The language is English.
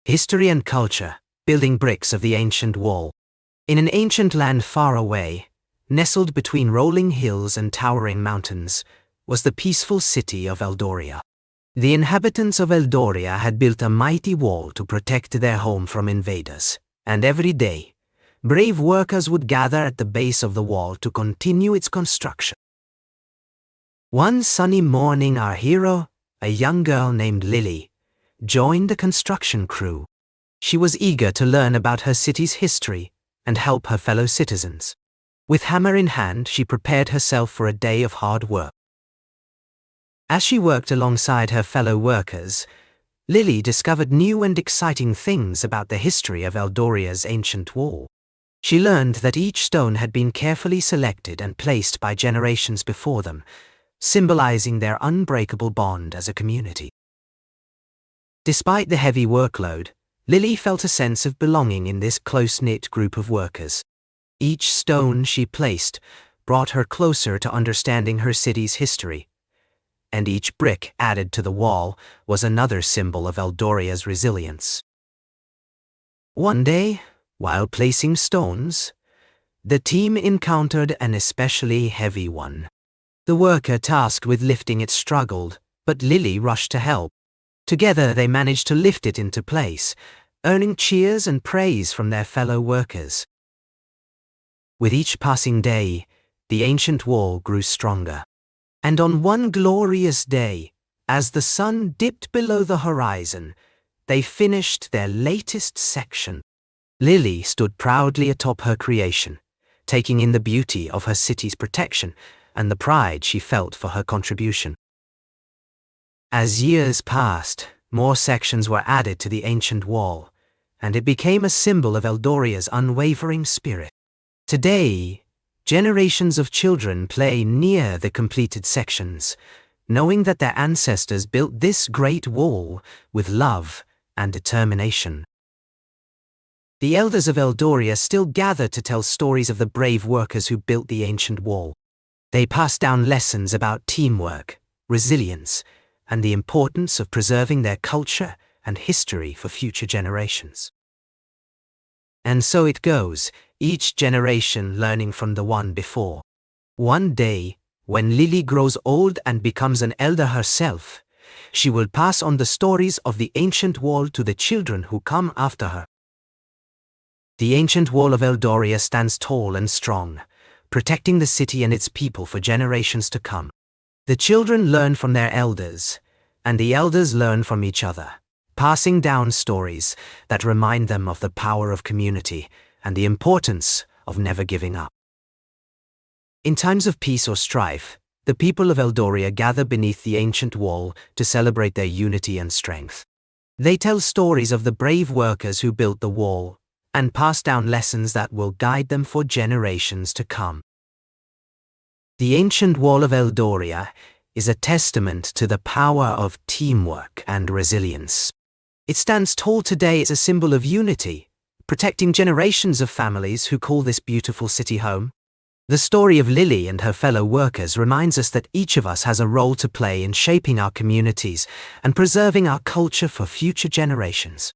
History and culture, building bricks of the ancient wall. In an ancient land far away, nestled between rolling hills and towering mountains, was the peaceful city of Eldoria. The inhabitants of Eldoria had built a mighty wall to protect their home from invaders, and every day, brave workers would gather at the base of the wall to continue its construction. One sunny morning, our hero, a young girl named Lily, joined the construction crew. She was eager to learn about her city's history and help her fellow citizens. With hammer in hand, she prepared herself for a day of hard work. As she worked alongside her fellow workers, Lily discovered new and exciting things about the history of Eldoria's ancient wall. She learned that each stone had been carefully selected and placed by generations before them, symbolizing their unbreakable bond as a community. Despite the heavy workload, Lily felt a sense of belonging in this close-knit group of workers. Each stone she placed brought her closer to understanding her city's history, and each brick added to the wall was another symbol of Eldoria's resilience. One day, while placing stones, the team encountered an especially heavy one. The worker tasked with lifting it struggled, but Lily rushed to help. Together they managed to lift it into place, earning cheers and praise from their fellow workers. With each passing day, the ancient wall grew stronger. And on one glorious day, as the sun dipped below the horizon, they finished their latest section. Lily stood proudly atop her creation, taking in the beauty of her city's protection and the pride she felt for her contribution. As years passed, more sections were added to the ancient wall, and it became a symbol of Eldoria's unwavering spirit. Today, generations of children play near the completed sections, knowing that their ancestors built this great wall with love and determination. The elders of Eldoria still gather to tell stories of the brave workers who built the ancient wall. They pass down lessons about teamwork, resilience, and the importance of preserving their culture and history for future generations. And so it goes, each generation learning from the one before. One day, when Lily grows old and becomes an elder herself, she will pass on the stories of the ancient wall to the children who come after her. The ancient wall of Eldoria stands tall and strong, protecting the city and its people for generations to come. The children learn from their elders, and the elders learn from each other, passing down stories that remind them of the power of community and the importance of never giving up. In times of peace or strife, the people of Eldoria gather beneath the ancient wall to celebrate their unity and strength. They tell stories of the brave workers who built the wall and pass down lessons that will guide them for generations to come. The ancient wall of Eldoria is a testament to the power of teamwork and resilience. It stands tall today as a symbol of unity, protecting generations of families who call this beautiful city home. The story of Lily and her fellow workers reminds us that each of us has a role to play in shaping our communities and preserving our culture for future generations.